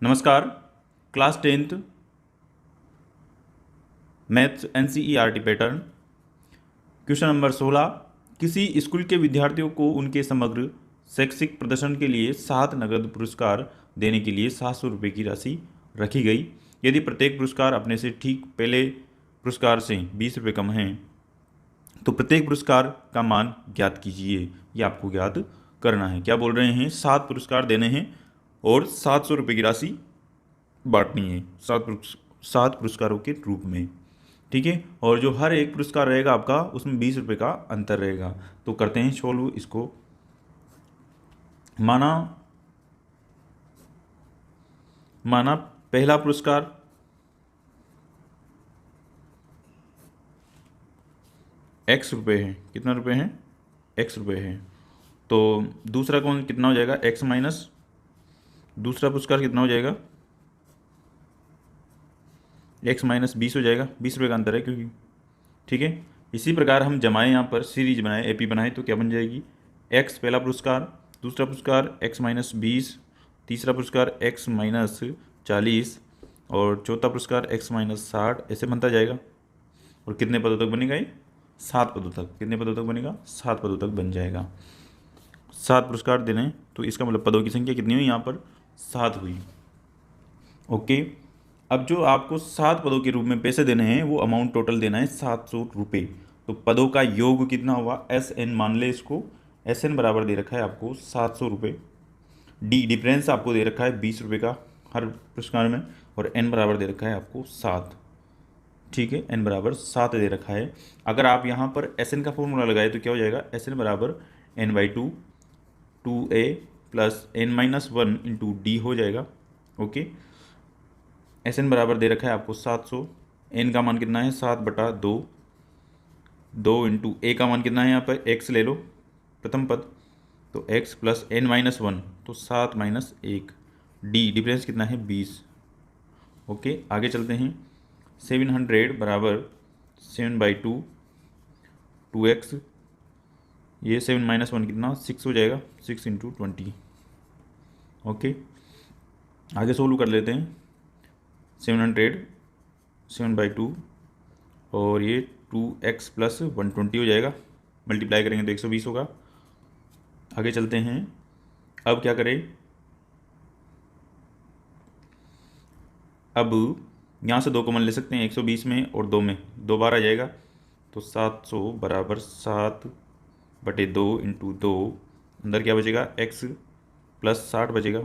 नमस्कार। Class 10th maths NCERT pattern question number 16। किसी school के विद्यार्थियों को उनके समग्र शैक्षिक प्रदर्शन के लिए 7 नगद पुरस्कार देने के लिए 700 रुपये की राशि रखी गई। यदि प्रत्येक पुरस्कार अपने से ठीक पहले पुरस्कार से 20 रुपये कम है तो प्रत्येक पुरस्कार का मान ज्ञात कीजिए। ये आपको ज्ञात करना है। क्या बोल रहे हैं? 7 पुरस्कार देने हैं और 700 रुपये की राशि बांटनी है 7 पुरस्कारों के रूप में। ठीक है। और जो हर एक पुरस्कार रहेगा आपका उसमें 20 रुपये का अंतर रहेगा। तो करते हैं सोल्व इसको। माना पहला पुरस्कार x रुपये है। कितना रुपये है? x रुपये है। तो दूसरा कौन कितना हो जाएगा? x माइनस दूसरा पुरस्कार कितना हो जाएगा? x माइनस 20 हो जाएगा। 20 रुपये का अंतर है क्योंकि। ठीक है। इसी प्रकार हम जमाएं, यहाँ पर सीरीज बनाए, एपी बनाए तो क्या बन जाएगी? x पहला पुरस्कार, दूसरा पुरस्कार x माइनस 20, तीसरा पुरस्कार x माइनस 40 और चौथा पुरस्कार x माइनस 60। ऐसे बनता जाएगा। और कितने पदों तक बनेगा ये? 7 पदों तक। कितने पदों तक बनेगा? 7 पदों तक बन जाएगा। 7 पुरस्कार देने तो इसका मतलब पदों की संख्या कितनी हुई? यहाँ पर 7 हुई। ओके। अब जो आपको 7 पदों के रूप में पैसे देने हैं वो अमाउंट टोटल देना है 700 रुपये। तो पदों का योग कितना हुआ? SN मान ले इसको। SN बराबर दे रखा है आपको 700 रुपये। डी डिफरेंस आपको दे रखा है 20 रुपये का हर पुरस्कार में। और N बराबर दे रखा है आपको 7। ठीक है। N बराबर 7 दे रखा है। अगर आप यहाँ पर SN का फॉर्मूला लगाए तो क्या हो जाएगा? SN बराबर N/2 2A plus N-1 into D हो जाएगा। ओके। SN बराबर दे रखा है आपको 700। N का मान कितना है? 7/2। 2 इंटू ए का मान कितना है? यहाँ पर x ले लो प्रथम पद, तो x प्लस N-1 तो 7 माइनस 1। डी डिफरेंस कितना है? 20। ओके। आगे चलते हैं। 700 बराबर 7/2 2x, ये 7 माइनस 1 कितना? 6 हो जाएगा। 6 इंटू 20। ओके। आगे सोल्व कर लेते हैं। 700 7/2 और ये 2x प्लस 120 हो जाएगा। मल्टीप्लाई करेंगे तो 120 होगा। आगे चलते हैं। अब क्या करें? अब यहाँ से 2 कॉमन ले सकते हैं 120 में और 2 में, 2 बार आ जाएगा। तो 700 बराबर 7/2 इंटू 2, अंदर क्या बचेगा? x प्लस 60 बचेगा।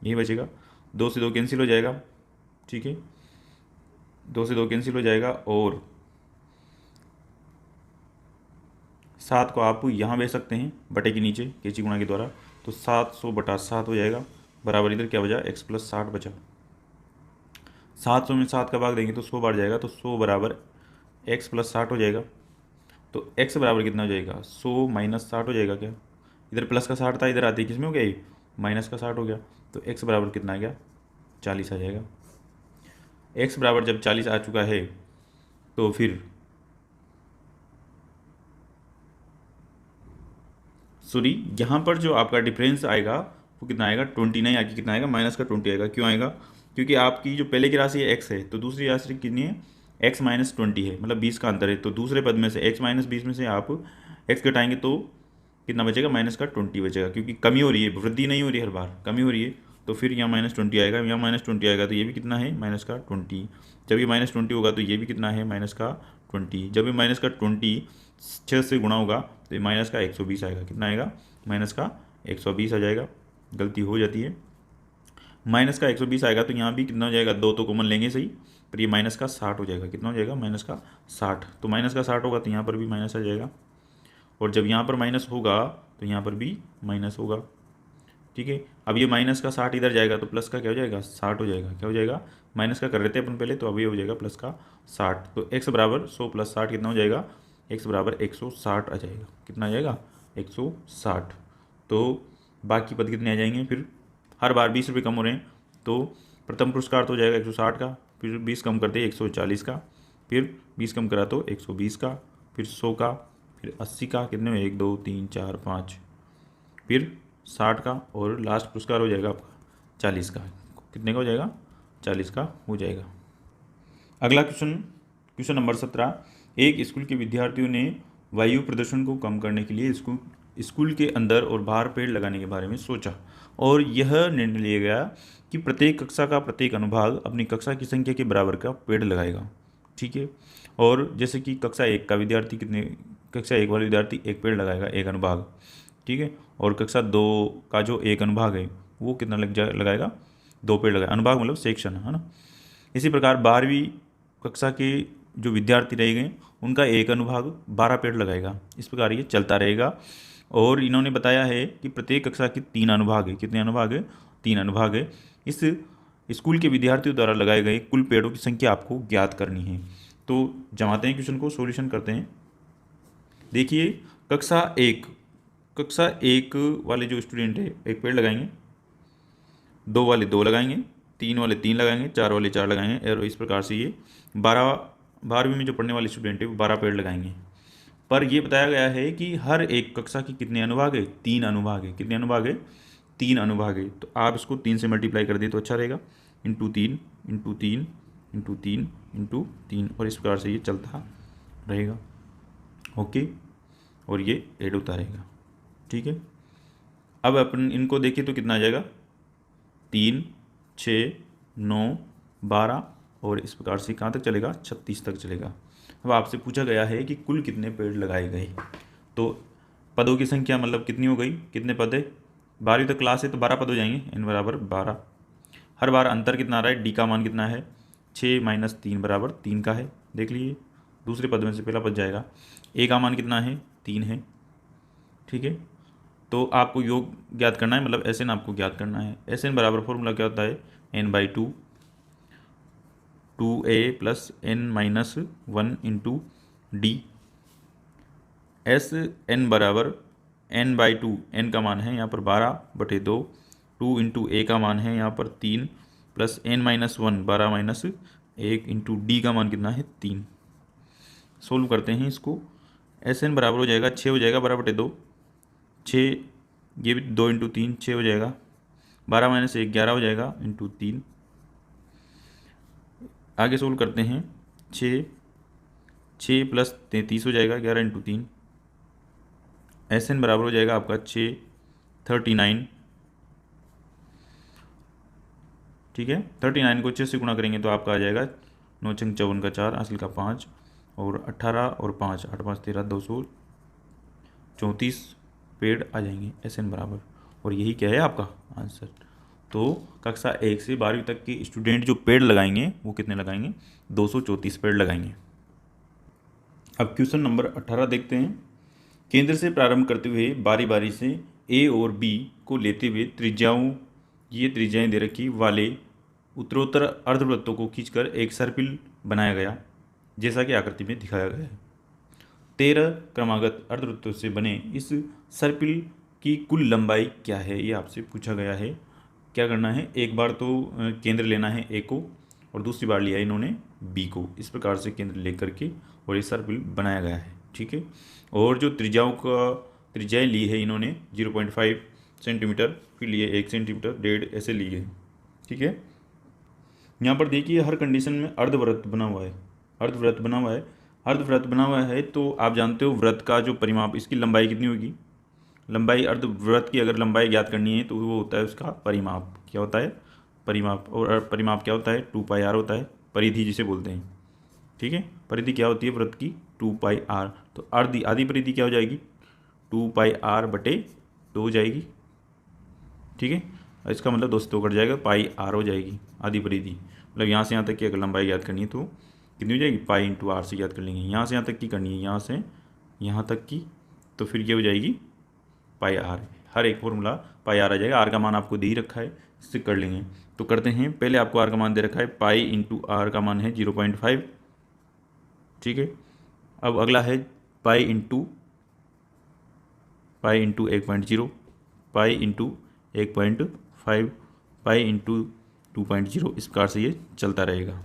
यही बचेगा। 2 से 2 कैंसिल हो जाएगा। ठीक है। 2 से 2 कैंसिल हो जाएगा और 7 को आप यहाँ भेज सकते हैं बटे के नीचे कैंची गुणा के द्वारा। तो 700/7 हो जाएगा। बराबर इधर क्या बचा? x प्लस 60 बचा। 700 में 7 का भाग देंगे तो 100 बार जाएगा। तो 100 बराबर x प्लस 60 हो जाएगा। तो x बराबर कितना हो जाएगा? 100 माइनस 60 हो जाएगा। क्या इधर प्लस का 60 था, इधर आते ही किस में हो गया? ये माइनस का 60 हो गया। तो x बराबर कितना आ गया? 40 आ जाएगा। x बराबर जब 40 आ चुका है तो फिर सॉरी, यहाँ पर जो आपका डिफरेंस आएगा वो कितना आएगा? 20 नहीं आगे कितना आएगा? माइनस का 20 आएगा। क्यों आएगा? क्योंकि आपकी जो पहले की राशि है x है, तो दूसरी राशि कितनी है? x माइनस 20 है, मतलब 20 का अंतर है। तो दूसरे पद में से x माइनस 20 में से आप x घटाएंगे तो कितना बचेगा? माइनस का 20 बचेगा। क्योंकि कमी हो रही है, वृद्धि नहीं हो रही है, हर बार कमी हो रही है। तो फिर यहाँ -20 आएगा, यहाँ -20 आएगा तो ये भी कितना है? माइनस का 20। जब ये -20 होगा तो ये भी कितना है? माइनस का 20। जब ये माइनस का 20 6 से गुणा होगा तो ये माइनस का 120 आएगा। कितना आएगा? माइनस का 120 आ जाएगा। गलती हो जाती है। माइनस का 120 आएगा तो यहाँ भी कितना हो जाएगा? 2 तो कॉमन लेंगे सही, पर ये माइनस का 60 हो जाएगा। कितना हो जाएगा? माइनस का 60। तो माइनस का 60 होगा तो यहाँ पर भी माइनस आ जाएगा। और जब यहाँ पर माइनस होगा तो यहाँ पर भी माइनस होगा। ठीक है। अब ये माइनस का 60 इधर जाएगा तो प्लस का क्या हो जाएगा? 60 हो जाएगा। क्या हो जाएगा? माइनस का कर रहे थे अपन पहले, तो अभी हो जाएगा प्लस का 60। तो x बराबर 100 प्लस 60 कितना हो जाएगा? x बराबर 160 आ जाएगा। कितना आ जाएगा? 160। तो बाकी पद कितने आ जाएंगे? फिर हर बार 20 रुपये कम हो रहे हैं तो प्रथम पुरस्कार तो हो जाएगा 160 का, फिर 20 कम करते 140 का, फिर 20 कम करा तो 120 का, फिर 100 का, फिर 80 का, कितने में 1 2 3 4 5, फिर 60 का और लास्ट पुरस्कार हो जाएगा आपका 40 का। कितने का हो जाएगा? 40 का हो जाएगा। अगला क्वेश्चन नंबर 17। एक स्कूल के विद्यार्थियों ने वायु प्रदूषण को कम करने के लिए स्कूल के अंदर और बाहर पेड़ लगाने के बारे में सोचा और यह निर्णय लिया गया कि प्रत्येक कक्षा का प्रत्येक अनुभाग अपनी कक्षा की संख्या के बराबर का पेड़ लगाएगा। ठीक है। और जैसे कि कक्षा 1 का विद्यार्थी कक्षा 1 वाला विद्यार्थी एक पेड़ लगाएगा, एक अनुभाग। ठीक है। और कक्षा 2 का जो एक अनुभाग है वो कितना लगाएगा? 2 पेड़ लगाएगा। अनुभाग मतलब सेक्शन है ना। इसी प्रकार 12वीं कक्षा के जो विद्यार्थी रहेंगे उनका एक अनुभाग 12 पेड़ लगाएगा। इस प्रकार ये चलता रहेगा। और इन्होंने बताया है कि प्रत्येक कक्षा के 3 अनुभाग है। कितने अनुभाग है? 3 अनुभाग है। इस स्कूल के विद्यार्थियों द्वारा लगाए गए कुल पेड़ों की संख्या आपको ज्ञात करनी है। तो जमाते हैं क्वेश्चन को, सॉल्यूशन करते हैं। देखिए, कक्षा एक वाले जो स्टूडेंट है एक पेड़ लगाएंगे, 2 वाले 2 लगाएंगे, 3 वाले 3 लगाएंगे, 4 वाले 4 लगाएंगे और इस प्रकार से ये 12वीं में जो पढ़ने वाले स्टूडेंट है वो 12 पेड़ लगाएंगे। पर ये बताया गया है कि हर एक कक्षा की कितने अनुभाग है? 3 अनुभाग है। कितने अनुभाग है? 3 अनुभाग है। तो आप इसको 3 से मल्टीप्लाई कर दिए तो अच्छा रहेगा। इंटू 3 इंटू 3 इंटू 3 इंटू 3 और इस प्रकार से ये चलता रहेगा। ओके। और ये ऐड होता रहेगा। ठीक है। अब अपन इनको देखें तो कितना आ जाएगा? 3, 6, 9, 12 और इस प्रकार से कहाँ तक चलेगा? 36 तक चलेगा। अब आपसे पूछा गया है कि कुल कितने पेड़ लगाए गए। तो पदों की संख्या मतलब कितनी हो गई? कितने पद है? 12वीं तक क्लास है तो 12 पद हो जाएंगे। n बराबर 12। हर बार अंतर कितना आ रहा है? डी का मान कितना है? 6 माइनस 3 बराबर 3 का है। देख लीजिए, दूसरे पद में से पहला पद जाएगा। ए का मान कितना है? 3 है। ठीक है। तो आपको योग ज्ञात करना है, मतलब एस एन आपको ज्ञात करना है। एस एन बराबर फॉर्मूला क्या होता है? n/2 2a plus n-1 into D. S N बराबर n/2, n का मान है यहाँ पर 12/2, 2 इंटू ए का मान है यहाँ पर 3 प्लस n-1 12-1 इंटू डी का मान कितना है? 3। सोल्व करते हैं इसको। एस एन बराबर हो जाएगा 6 हो जाएगा 12/2, 6 ये भी 2 इंटू 3 6 हो जाएगा, 12-1 11 हो जाएगा इंटू 3। आगे सोल्व करते हैं। 6 प्लस 33 हो जाएगा 11 इंटू 3। एस एन बराबर हो जाएगा आपका 6 39। ठीक है। 39 को 6 से गुणा करेंगे तो आपका आ जाएगा 9 छंग 54 का 4 हासिल का 5 और 18 और 5 8 5 13 234 पेड़ आ जाएंगे एस एन बराबर। और यही क्या है आपका आंसर। तो कक्षा 1 से 12वीं तक के स्टूडेंट जो पेड़ लगाएंगे वो कितने लगाएंगे? 234 पेड़ लगाएंगे। अब क्वेश्चन नंबर 18 देखते हैं। केंद्र से प्रारंभ करते हुए बारी बारी से ए और बी को लेते हुए त्रिज्याएं दे रखी वाले उत्तरोत्तर अर्धवृत्तों को खींचकर एक सर्पिल बनाया गया, जैसा कि आकृति में दिखाया गया है। 13 क्रमागत अर्धवृत्तों से बने इस सर्पिल की कुल लंबाई क्या है, ये आपसे पूछा गया है। क्या करना है? एक बार तो केंद्र लेना है ए को और दूसरी बार लिया इन्होंने बी को। इस प्रकार से केंद्र लेकर के और ये सर्पिल बनाया गया है। ठीक है। और जो त्रिज्याएं ली है इन्होंने 0.5 सेंटीमीटर, फिर लिए 1 सेंटीमीटर, 1.5 ऐसे लिए। ठीक है। यहाँ पर देखिए हर कंडीशन में अर्धवृत्त बना हुआ है। अर्धवृत्त बना हुआ है तो आप जानते हो वृत्त का जो परिमाप, इसकी लंबाई कितनी होगी? लंबाई अर्धवृत्त की अगर लंबाई ज्ञात करनी है तो वो होता है उसका परिमाप। क्या होता है? परिमाप। और परिमाप क्या होता है? 2πr होता है, परिधि जिसे बोलते हैं। ठीक है। परिधि क्या होती है वृत्त की? 2πr। तो आधी परिधि क्या हो जाएगी? 2πr/2 हो जाएगी। ठीक है। इसका मतलब 2 से 2 कट जाएगा, πr हो जाएगी आधी परिधि। मतलब यहाँ से यहाँ तक की अगर लंबाई याद करनी है तो कितनी हो जाएगी? π/r से याद कर लेंगे। यहाँ से यहाँ तक की करनी है, यहाँ से यहाँ तक की, तो फिर ये हो जाएगी πr। हर एक फॉर्मूला πr आ जाएगा। r का मान आपको दे ही रखा है, इससे कर लेंगे। तो करते हैं। पहले आपको r का मान दे रखा है, π/r का मान है 0.5। ठीक है। अब अगला है π इंटू 1.0, π इंटू 1.5, π इंटू 2.0। इस प्रकार से ये चलता रहेगा।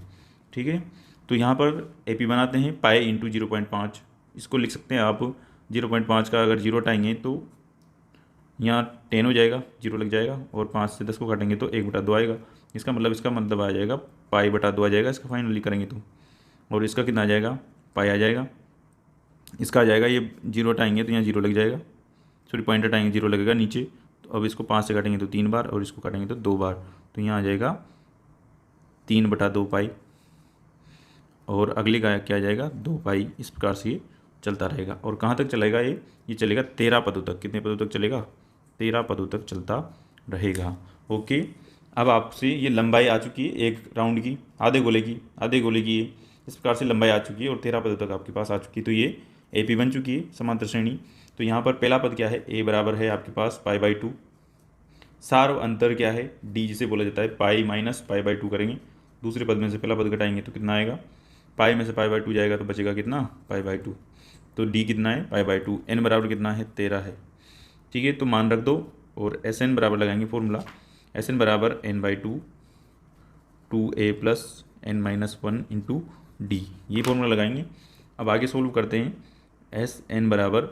ठीक है। तो यहाँ पर एपी बनाते हैं। π इंटू 0.5 इसको लिख सकते हैं आप। 0.5 का अगर 0 हटाएंगे तो यहाँ 10 हो जाएगा, 0 लग जाएगा, और 5 से 10 को काटेंगे तो 1/2 आएगा। इसका मतलब आ जाएगा π/2 आ जाएगा इसका फाइनली करेंगे तो। और इसका कितना आ जाएगा, पाई आ जाएगा। इसका आ जाएगा, ये 0 हटाएंगे तो यहाँ 0 लग जाएगा, सॉरी पॉइंट हटाएंगे 0 लगेगा नीचे। तो अब इसको 5 से काटेंगे तो 3 बार, और इसको काटेंगे तो 2 बार, तो यहाँ आ जाएगा 3/2 पाई। और अगली का क्या आ जाएगा, 2 पाई। इस प्रकार से ये चलता रहेगा। और कहाँ तक चलेगा ये चलेगा 13 पदों तक। कितने पदों तक चलेगा, 13 पदों तक चलता रहेगा। ओके, अब आपसे ये लंबाई आ चुकी है एक राउंड की, आधे गोले की ये इस प्रकार से लंबाई आ चुकी है, और 13 पदों तक आपके पास आ चुकी है। तो ये AP बन चुकी है समांतर श्रेणी। तो यहाँ पर पहला पद क्या है, A बराबर है आपके पास π/2। सार अंतर क्या है, D जिसे बोला जाता है, पाई माइनस π/2 करेंगे। दूसरे पद में से पहला पद घटाएंगे तो कितना आएगा, पाई में से π/2 जाएगा तो बचेगा कितना, π/2। तो D कितना है, π/2। n बराबर कितना है, 13 है। ठीक है, तो मान रख दो, और Sn बराबर लगाएंगे फॉर्मूला, Sn बराबर n/2 2a plus n-1 into D, ये फॉर्मूला लगाएंगे। अब आगे सोल्व करते हैं। Sn बराबर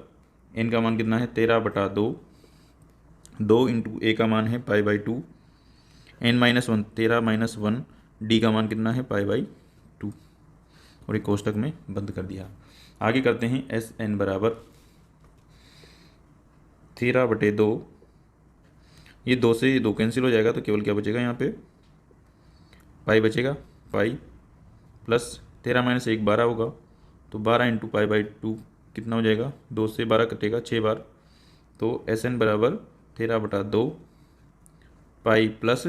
n का मान कितना है, 13/2, 2 इंटू a का मान है π/2, n-1 13-1, d का मान कितना है, π/2, और एक कोष्टक में बंद कर दिया। आगे करते हैं। Sn बराबर 13/2, ये 2 से 2 कैंसिल हो जाएगा, तो केवल क्या बचेगा यहाँ पे, पाई बचेगा, पाई प्लस 13-1 12 होगा, तो 12 इंटू π/2 कितना हो जाएगा, 2 से 12 कटेगा 6 बार। तो Sn बराबर 13/2 पाई प्लस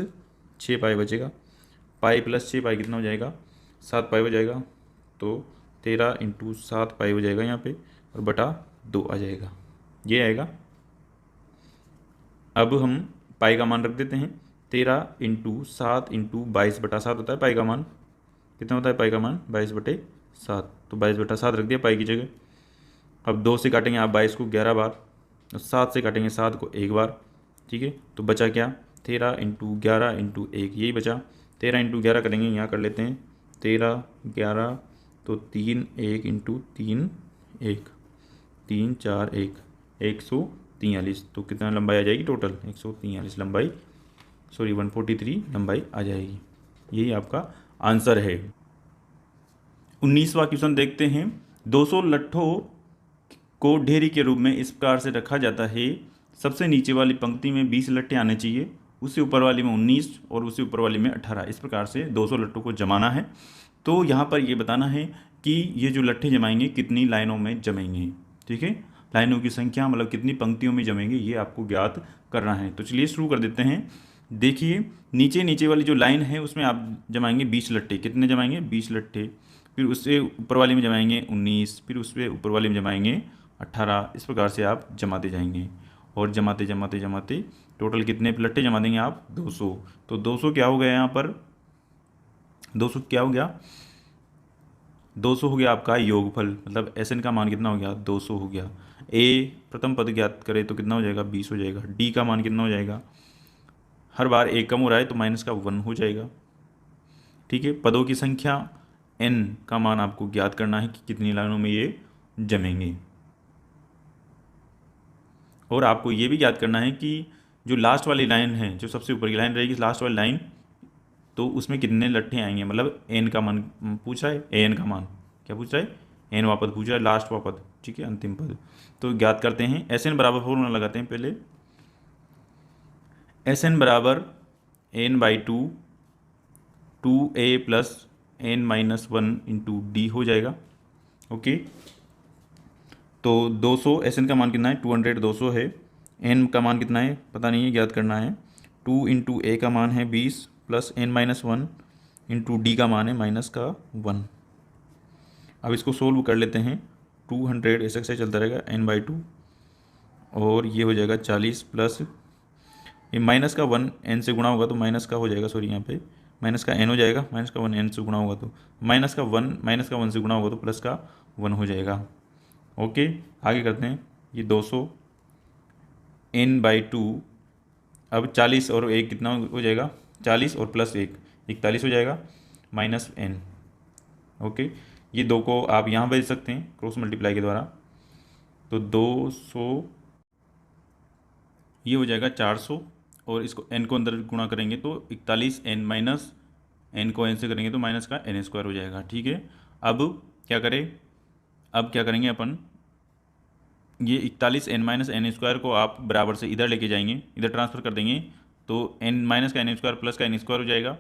6 पाई बचेगा, पाई प्लस 6 पाई कितना हो जाएगा, 7 पाई हो जाएगा। तो 13 इंटू 7 पाई हो जाएगा यहाँ पे, और बटा 2 आ जाएगा, ये आएगा। अब हम पाई का मान रख देते हैं, 13 इंटू 7 इंटू 22/7 होता है पाई का मान। कितना होता है पाई का मान, 22/7, तो 22/7 रख दिया पाई की जगह। अब 2 से काटेंगे आप 22 को 11 बार, और 7 से काटेंगे 7 को 1 बार। ठीक है, तो बचा क्या, 13 इंटू 11 इंटू 1, यही बचा। 13 इंटू 11 करेंगे, यहाँ कर लेते हैं, 13 11, तो 3 1 इंटू 3 1, 3 4 1, 143। तो कितना लंबाई आ जाएगी टोटल, 143 लंबाई, सॉरी 143 लंबाई आ जाएगी। यही आपका आंसर है। 19वां क्वेश्चन देखते हैं। 200 लट्ठों को ढेरी के रूप में इस प्रकार से रखा जाता है, सबसे नीचे वाली पंक्ति में 20 लट्ठे आने चाहिए, उससे ऊपर वाली में 19 और उससे ऊपर वाली में 18। इस प्रकार से 200 लट्ठों को जमाना है। तो यहाँ पर ये बताना है कि ये जो लट्ठे जमाएंगे कितनी लाइनों में जमेंगे। ठीक है, लाइनों की संख्या मतलब कितनी पंक्तियों में जमेंगे, ये आपको ज्ञात करना है। तो चलिए शुरू कर देते हैं। देखिए, नीचे वाली जो लाइन है उसमें आप जमाएंगे 20 लट्ठे। कितने जमाएंगे, 20 लट्ठे। फिर उससे ऊपर वाली में जमाएंगे 19, फिर उससे ऊपर वाली में जमाएंगे 18। इस प्रकार से आप जमाते जाएंगे, और जमाते जमाते जमाते टोटल कितने लट्ठे जमा देंगे आप, 200। तो 200 क्या हो गया यहाँ पर, 200 क्या हो गया, 200 हो गया आपका योगफल, मतलब Sn का मान कितना हो गया, 200 हो गया। A प्रथम पद ज्ञात करें तो कितना हो जाएगा, 20 हो जाएगा। D का मान कितना हो जाएगा, हर बार एक कम हो रहा है तो माइनस का 1 हो जाएगा। ठीक है, पदों की संख्या n का मान आपको ज्ञात करना है कि कितनी लाइनों में ये जमेंगे। और आपको ये भी याद करना है कि जो लास्ट वाली लाइन है, जो सबसे ऊपर की लाइन रहेगी लास्ट वाली लाइन, तो उसमें कितने लट्ठे आएंगे, मतलब n का मान पूछा है, an का मान क्या पूछा है, n वां पद पूछा है, लास्ट वां पद। ठीक है, अंतिम पद। तो ज्ञात करते हैं। Sn बराबर फॉर्मूला लगाते हैं पहले। Sn बराबर n/2 2a plus n-1 into D हो जाएगा। ओके, तो 200 Sn का मान कितना है, 200 200 है। n का मान कितना है पता नहीं है, ज्ञात करना है। 2 इंटू a का मान है 20 प्लस n-1 इंटू डी का मान है -1। अब इसको सोल्व कर लेते हैं। 200 ऐसे ऐसे चलता रहेगा, n/2, और ये हो जाएगा 40 प्लस ये -1 n से गुणा होगा तो माइनस का हो जाएगा, सॉरी यहाँ पे माइनस का n हो जाएगा, -1 n से गुणा होगा तो -1 से गुणा होगा तो +1 हो जाएगा। ओके, आगे करते हैं। ये 200 n/2, अब 40 और 1 कितना हो जाएगा, 40 और +1 41 हो जाएगा, -n। ओके, ये 2 को आप यहाँ भेज सकते हैं क्रॉस मल्टीप्लाई के द्वारा। तो 200 ये हो जाएगा 400 और इसको n को अंदर गुणा करेंगे तो 41n माइनस n को n से करेंगे तो माइनस का n स्क्वायर हो जाएगा। ठीक है, अब क्या करें, अब क्या करेंगे अपन, ये 41n माइनस एन स्क्वायर को आप बराबर से इधर लेके जाएंगे, इधर ट्रांसफर कर देंगे तो n माइनस का एन स्क्वायर प्लस का एन स्क्वायर हो जाएगा,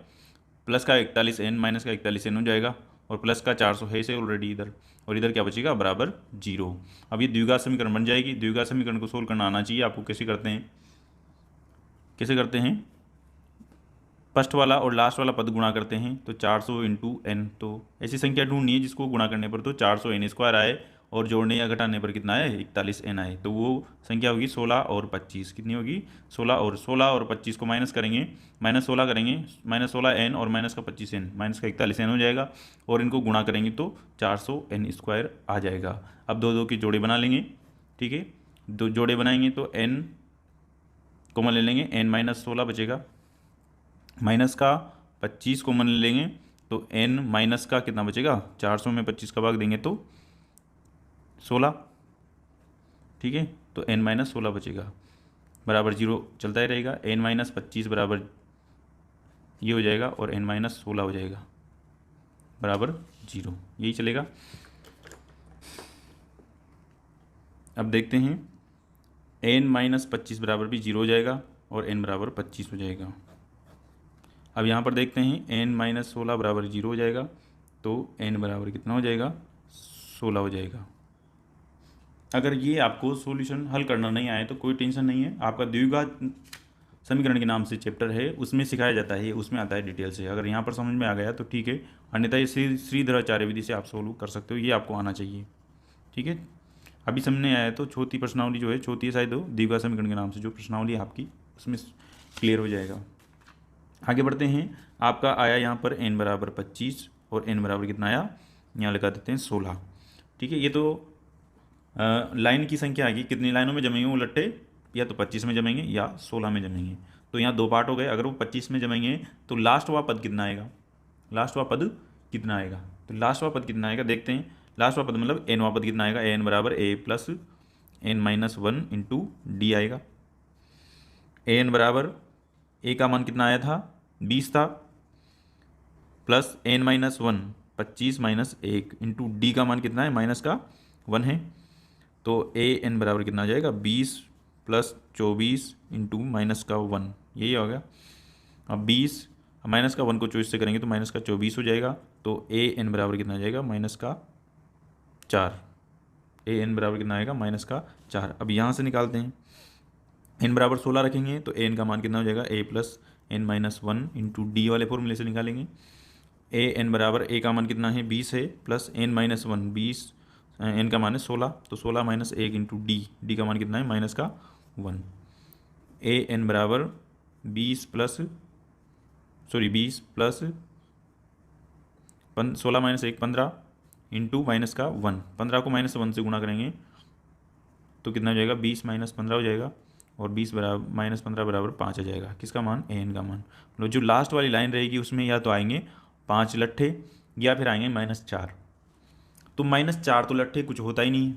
प्लस का 41n माइनस का 41n हो जाएगा और प्लस का 400 है इसे ऑलरेडी इधर, और इधर क्या बचेगा बराबर 0। अब ये द्विघात समीकरण बन जाएगी। द्विघात समीकरण को सोल्व करना आना चाहिए आपको। कैसे करते हैं, कैसे करते हैं, फर्स्ट वाला और लास्ट वाला पद गुणा करते हैं तो 400 इंटू एन, तो ऐसी संख्या ढूंढनी है जिसको गुणा करने पर तो 400 एन स्क्वायर आए और जोड़ने या घटाने पर कितना आए 41 एन आए, तो वो संख्या होगी 16 और 25। कितनी होगी 16 और 25 को माइनस करेंगे, माइनस 16 करेंगे, माइनस 16 एन और माइनस का 25 एन, माइनस का 41 एन हो जाएगा और इनको गुणा करेंगे तो 400 एन स्क्वायर आ जाएगा। अब दो दो के जोड़े बना लेंगे। ठीक है, दो जोड़े बनाएंगे तो एन कॉमन ले लेंगे, एन माइनस 16 बचेगा, माइनस का 25 कॉमन ले लेंगे तो n माइनस का कितना बचेगा, 400 में 25 का भाग देंगे तो 16। ठीक है, तो n माइनस 16 बचेगा बराबर 0 चलता ही रहेगा, n माइनस 25 बराबर ये हो जाएगा और n माइनस 16 हो जाएगा बराबर 0, यही चलेगा। अब देखते हैं n माइनस 25 बराबर भी 0 हो जाएगा और n बराबर 25 हो जाएगा। अब यहाँ पर देखते हैं n माइनस 16 बराबर 0 हो जाएगा तो n बराबर कितना हो जाएगा 16 हो जाएगा। अगर ये आपको सॉल्यूशन हल करना नहीं आए तो कोई टेंशन नहीं है, आपका द्विघात समीकरण के नाम से चैप्टर है उसमें सिखाया जाता है, उसमें आता है डिटेल से। अगर यहाँ पर समझ में आ गया तो ठीक है, अन्यथा ये श्रीधराचार्य विधि से आप सोल्व कर सकते हो, ये आपको आना चाहिए। ठीक है, अभी समझने आया तो चौथी प्रश्नावली जो है, चौथी है शायद द्विघात समीकरण के नाम से जो प्रश्नावली है आपकी, उसमें क्लियर हो जाएगा। आगे बढ़ते हैं। आपका आया यहाँ पर n बराबर 25 और n बराबर कितना आया, यहाँ लगा देते हैं 16। ठीक है, ये तो लाइन की संख्या आएगी, कितनी लाइनों में जमेंगे वो लट्टे, या तो 25 में जमेंगे या 16 में जमेंगे। तो यहाँ दो पार्ट हो गए, अगर वो 25 में जमेंगे तो लास्ट वाला पद कितना आएगा, लास्ट वाला पद कितना आएगा, तो लास्ट वाला पद कितना आएगा देखते हैं। लास्ट वाला पद मतलब n वाला पद कितना आएगा, n बराबर a plus n minus 1 into D आएगा। an बराबर a का मान कितना आया था 20 था, plus n minus 1 25 minus 1 into D का मान कितना है माइनस का 1 है, तो ए एन बराबर कितना आ जाएगा 20 प्लस 24 इंटू माइनस का 1, यही हो गया। अब 20 माइनस का 1 को 24 से करेंगे तो माइनस का 24 हो जाएगा, तो ए एन बराबर कितना आ जाएगा माइनस का 4, ए एन बराबर कितना आएगा माइनस का 4। अब यहाँ से निकालते हैं, एन बराबर 16 रखेंगे तो एन का मान कितना हो जाएगा A plus N minus 1 into D वाले फॉर्मूले से निकालेंगे। ए एन बराबर ए का मान कितना है 20 है, प्लस एन माइनस 1 20, एन का मान है 16, तो 16 माइनस 1 इंटू डी का मान कितना है माइनस का 1। ए एन बराबर 20 प्लस 16 माइनस 1 15 इंटू माइनस का 1, 15 को माइनस 1 से गुणा करेंगे तो कितना हो जाएगा 20 माइनस 15 हो जाएगा और 20 बराबर माइनस 15 बराबर 5 आ जाएगा। किसका मान, ए एन का मान। मतलब जो लास्ट वाली लाइन रहेगी उसमें या तो आएंगे 5 लट्ठे या फिर आएंगे -4, तो -4 तो लट्ठे कुछ होता ही नहीं है,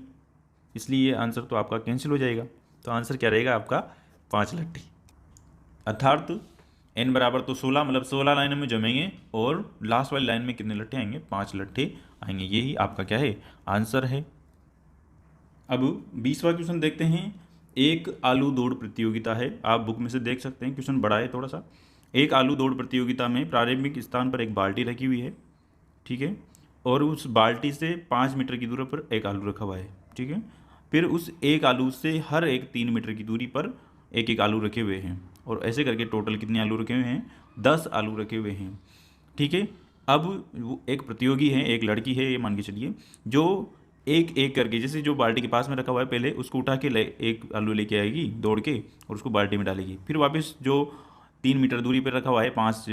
इसलिए ये आंसर तो आपका कैंसिल हो जाएगा। तो आंसर क्या रहेगा आपका 5 लट्ठे, अर्थात n बराबर तो 16 मतलब 16 लाइनों में जमेंगे और लास्ट वाली लाइन में कितने लट्ठे आएंगे 5 लट्ठे आएंगे, यही आपका क्या है आंसर है। अब 20वां क्वेश्चन देखते हैं। एक आलू दौड़ प्रतियोगिता है, आप बुक में से देख सकते हैं, क्वेश्चन बड़ा है थोड़ा सा। एक आलू दौड़ प्रतियोगिता में प्रारंभिक स्थान पर एक बाल्टी रखी हुई है, ठीक है, और उस बाल्टी से 5 मीटर की दूरी पर एक आलू रखा हुआ है, ठीक है। फिर उस एक आलू से हर एक 3 मीटर की दूरी पर एक एक आलू रखे हुए हैं, और ऐसे करके टोटल कितने आलू रखे हुए हैं 10 आलू रखे हुए हैं, ठीक है। अब वो एक प्रतियोगी है, एक लड़की है ये मान के चलिए, जो एक एक करके, जैसे जो बाल्टी के पास में रखा हुआ है पहले उसको उठा के एक आलू लेके आएगी दौड़ के और उसको बाल्टी में डालेगी। फिर वापस जो 3 मीटर दूरी पर रखा हुआ है, 5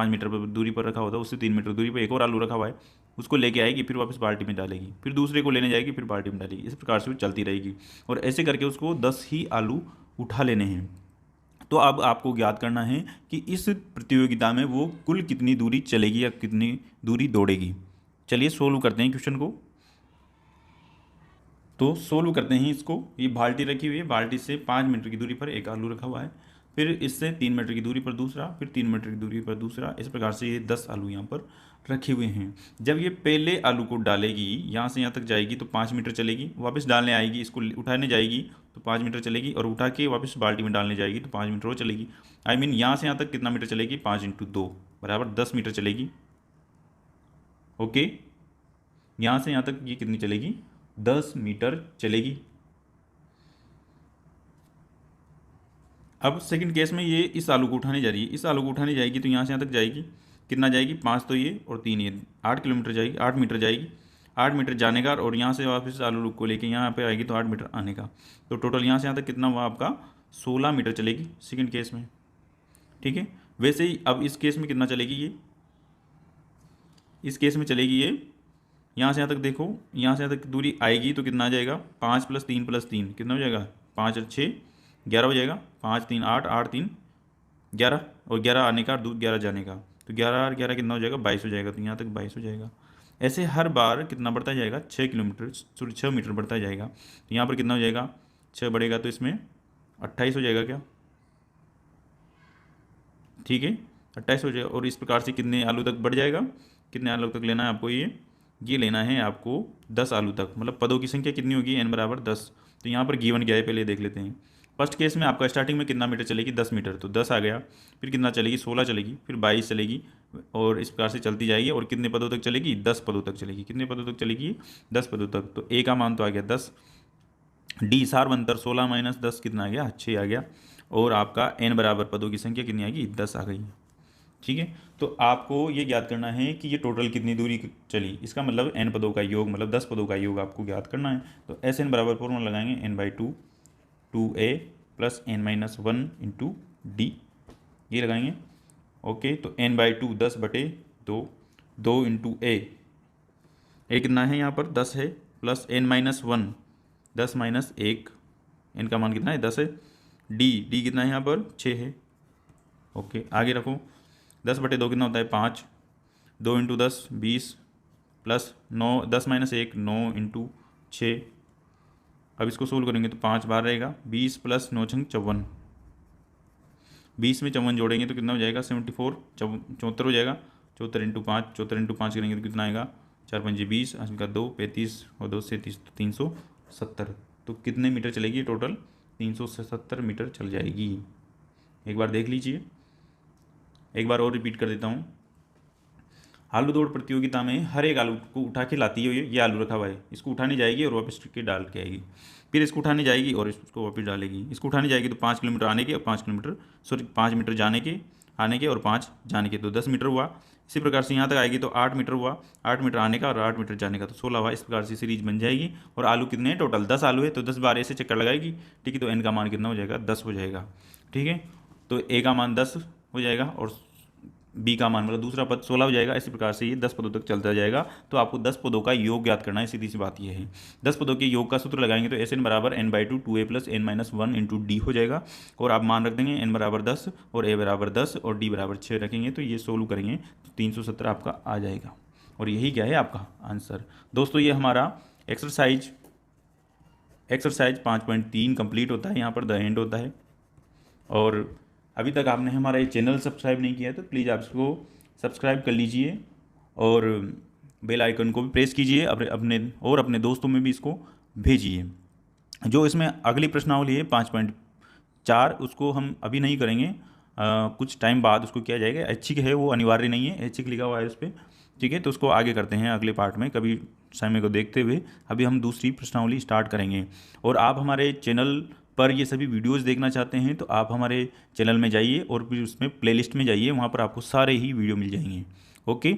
मीटर पर दूरी पर रखा हुआ था उससे 3 मीटर दूरी पर एक और आलू रखा हुआ है, उसको लेके आएगी, फिर वापस बाल्टी में डालेगी, फिर दूसरे को लेने जाएगी, फिर बाल्टी में डालेगी। इस प्रकार से वो चलती रहेगी और ऐसे करके उसको 10 ही आलू उठा लेने हैं। तो अब आपको ज्ञात करना है कि इस प्रतियोगिता में वो कुल कितनी दूरी चलेगी या कितनी दूरी दौड़ेगी। चलिए सोल्व करते हैं क्वेश्चन को। तो सोल्व करते हैं इसको। ये बाल्टी रखी हुई है, बाल्टी से 5 मीटर की दूरी पर एक आलू रखा हुआ है, फिर इससे 3 मीटर की दूरी पर दूसरा, फिर 3 मीटर की दूरी पर दूसरा, इस प्रकार से ये 10 आलू यहाँ पर रखे हुए हैं। जब ये पहले आलू को डालेगी, यहाँ से यहाँ तक जाएगी तो 5 मीटर चलेगी, वापस डालने आएगी, इसको उठाने जाएगी तो 5 मीटर चलेगी, और उठा के वापस बाल्टी में डालने जाएगी तो 5 मीटर वो चलेगी। आई मीन यहाँ से यहाँ तक कितना मीटर चलेगी, 5 × 2 बराबर 10 मीटर चलेगी। ओके, यहाँ से यहाँ तक ये कितनी चलेगी, 10 मीटर चलेगी। अब सेकंड केस में ये इस आलू को उठाने जा रही है, इस आलू को उठाने जाएगी तो यहाँ से यहाँ तक जाएगी, कितना जाएगी, 5 तो ये और 3 ये, 8 किलोमीटर जाएगी, 8 मीटर जाएगी। 8 मीटर जाने का, और यहाँ से वापस आलू को लेके यहाँ पे आएगी तो 8 मीटर आने का, तो टोटल यहाँ से यहाँ तक कितना हुआ आपका, 16 मीटर चलेगी सेकंड केस में। ठीक है, वैसे ही अब इस केस में कितना चलेगी ये, इस केस में चलेगी ये यहाँ से यहाँ तक, देखो यहाँ से यहाँ तक दूरी आएगी तो कितना आ जाएगा, 5 + 3 + 3 कितना हो जाएगा, 5 और 6 11 हो जाएगा, 5 3 8 8 3 11, और 11 आने का, 11 जाने का, तो 11 और 11 कितना हो जाएगा, 22 हो जाएगा, तो यहाँ तक 22 हो जाएगा। ऐसे हर बार कितना बढ़ता जाएगा, 6 किलोमीटर, सॉरी 6 मीटर बढ़ता जाएगा। तो यहाँ पर कितना हो जाएगा, 6 बढ़ेगा तो इसमें 28 हो जाएगा क्या, ठीक है 28 हो जाएगा। और इस प्रकार से कितने आलू तक बढ़ जाएगा, कितने आलू तक लेना है आपको, ये लेना है आपको 10 आलू तक, मतलब पदों की संख्या कितनी होगी, n = 10। तो यहाँ पर गिवन क्या है पहले देख लेते हैं। फर्स्ट केस में आपका स्टार्टिंग में कितना मीटर चलेगी, 10 मीटर, तो 10 आ गया, फिर कितना चलेगी, 16 चलेगी, फिर 22 चलेगी, और इस प्रकार से चलती जाएगी। और कितने पदों तक चलेगी, 10 पदों तक चलेगी। कितने पदों तक चलेगी, 10 पदों तक। तो ए का मान तो आ गया 10, डी सार्वंतर 16 - 10 कितना आ गया, 6 आ गया, और आपका n बराबर पदों की संख्या कितनी आएगी, 10 आ गई। ठीक है, तो आपको ये ज्ञात करना है कि ये टोटल कितनी दूरी चली, इसका मतलब n पदों का योग, मतलब 10 पदों का योग आपको ज्ञात करना है। तो SN बराबर फॉर्मूला लगाएंगे, n/2 2a + n - 1 × d, ये लगाएंगे। ओके, तो n/2 10/2, 2 × a कितना है यहाँ पर 10 है, प्लस n - 1 10 - 1, n का मान कितना है 10 है, d कितना है यहाँ पर 6 है। ओके, आगे रखो, 10/2 कितना होता है 5, 2 × 10 20, प्लस 9 10 - 1 9 × 6। अब इसको सोल्व करेंगे तो 5 बार रहेगा, 20 + 9 × 54, 20 में 54 जोड़ेंगे तो कितना हो जाएगा 74, 74 हो जाएगा। 74 × 5, 74 × 5 करेंगे तो कितना आएगा, 4 × 5 = 20, 8 × 2 35, और 2 से 30 तो 370। तो कितने मीटर चलेगी टोटल, 370 मीटर चल जाएगी। एक बार देख लीजिए, एक बार और रिपीट कर देता हूँ। आलू दौड़ प्रतियोगिता में हर एक आलू को उठा के लाती है, ये आलू रखा हुआ है, इसको उठाने जाएगी और वापस के डाल के आएगी, फिर इसको उठाने जाएगी और इसको वापस डालेगी। इसको उठाने जाएगी तो 5 किलोमीटर आने के, और 5 किलोमीटर, सॉरी 5 मीटर जाने के, आने के, और 5 जाने के, तो 10 मीटर हुआ। इसी प्रकार से यहाँ तक आएगी तो 8 मीटर हुआ, 8 मीटर आने का और 8 मीटर जाने का, तो 16 हुआ। इस प्रकार से सीरीज बन जाएगी। और आलू कितने हैं टोटल, 10 आलू है, तो 10 बार ऐसे चक्कर लगाएगी। ठीक है, तो n का मान कितना हो जाएगा, 10 हो जाएगा। ठीक है, तो a का मान 10 हो जाएगा, और b का मान मतलब दूसरा पद 16 हो जाएगा। इसी प्रकार से ये 10 पदों तक चलता जाएगा। तो आपको 10 पदों का योग ज्ञात करना है, सीधी सी बात ये है। 10 पदों के योग का सूत्र लगाएंगे तो SN बराबर n/2 2a + n - 1 × d हो जाएगा। और आप मान रख देंगे n बराबर 10 और a बराबर 10 और d बराबर 6 रखेंगे, तो ये सोल्व करेंगे तो 370 आपका आ जाएगा। और यही क्या है आपका आंसर। दोस्तों, ये हमारा एक्सरसाइज 5.3 कंप्लीट होता है, यहाँ पर द एंड होता है। और अभी तक आपने हमारा ये चैनल सब्सक्राइब नहीं किया है तो प्लीज़ आप इसको सब्सक्राइब कर लीजिए, और बेल आइकन को भी प्रेस कीजिए, अपने दोस्तों में भी इसको भेजिए। जो इसमें अगली प्रश्नावली है 5.4, उसको हम अभी नहीं करेंगे, कुछ टाइम बाद उसको किया जाएगा। ऐच्छिक है, वो अनिवार्य नहीं है, ऐच्छिक लिखा हुआ है उस पर। ठीक है, तो उसको आगे करते हैं अगले पार्ट में, कभी समय को देखते हुए। अभी हम दूसरी प्रश्नावली स्टार्ट करेंगे। और आप हमारे चैनल पर ये सभी वीडियोस देखना चाहते हैं तो आप हमारे चैनल में जाइए और फिर उसमें प्लेलिस्ट में जाइए, वहाँ पर आपको सारे ही वीडियो मिल जाएंगे। ओके।